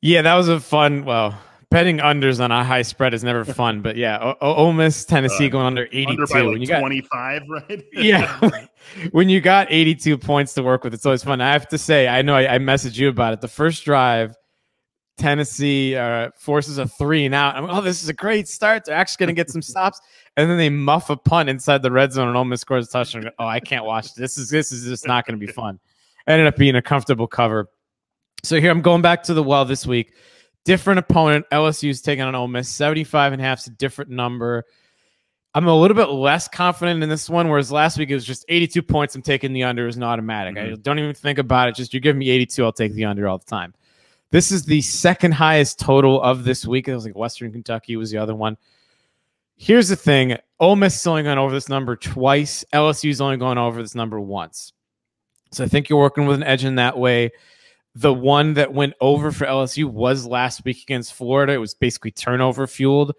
Yeah, that was a fun. Well, betting unders on a high spread is never fun, but yeah, Ole Miss, Tennessee going under Under by 82. like When you got 25, right? yeah, when you got 82 points to work with, it's always fun. I have to say, I know I messaged you about it. The first drive, Tennessee forces a 3 and out. I'm like, oh, this is a great start. They're actually going to get some stops, and then they muff a punt inside the red zone, and Ole Miss scores a touchdown. Oh, I can't watch this. This is just not going to be fun. Ended up being a comfortable cover. So here I'm going back to the well this week. Different opponent. LSU's taking on Ole Miss. 75.5 is a different number. I'm a little bit less confident in this one, whereas last week it was just 82 points. I'm taking the under as an automatic. I don't even think about it. Just you're giving me 82, I'll take the under all the time. This is the second highest total of this week. It was like Western Kentucky was the other one. Here's the thing. Ole Miss is only gone over this number twice. LSU's only gone over this number once. So I think you're working with an edge in that way. The one that went over for LSU was last week against Florida. It was basically turnover fueled.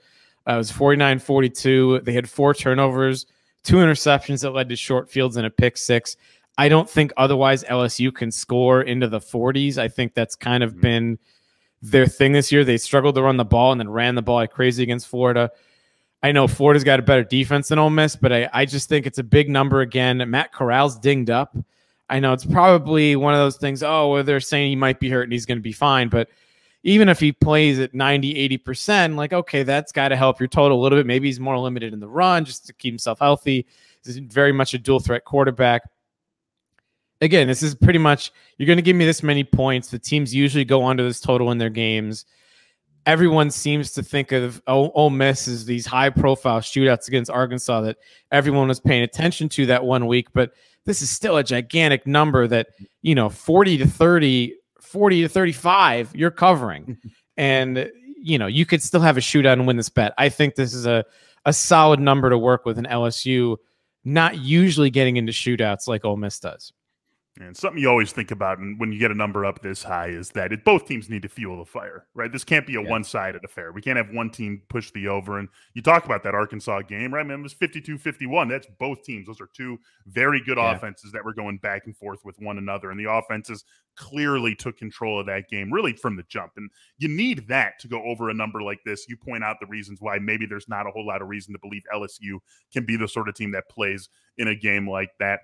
It was 49-42. They had 4 turnovers, 2 interceptions that led to short fields and a pick 6. I don't think otherwise LSU can score into the 40s. I think that's kind of been their thing this year. They struggled to run the ball and then ran the ball like crazy against Florida. I know Florida's got a better defense than Ole Miss, but I just think it's a big number again. Matt Corral's dinged up. I know it's probably one of those things, where they're saying he might be hurt and he's going to be fine. But even if he plays at 90, 80%, like, okay, that's got to help your total a little bit. Maybe he's more limited in the run just to keep himself healthy. He's very much a dual threat quarterback. Again, this is pretty much, you're going to give me this many points. The teams usually go under this total in their games. Everyone seems to think of Ole Miss as these high-profile shootouts against Arkansas that everyone was paying attention to that one week. But this is still a gigantic number that, 40 to 30, 40 to 35, you're covering. And, you could still have a shootout and win this bet. I think this is a solid number to work with in LSU, not usually getting into shootouts like Ole Miss does. And something you always think about when you get a number up this high is that both teams need to fuel the fire, right? This can't be a one-sided affair. We can't have one team push the over. And you talk about that Arkansas game, right? Man, it was 52-51. That's both teams. Those are 2 very good offenses that were going back and forth with one another. And the offenses clearly took control of that game, really from the jump. And you need that to go over a number like this. You point out the reasons why maybe there's not a whole lot of reason to believe LSU can be the sort of team that plays in a game like that.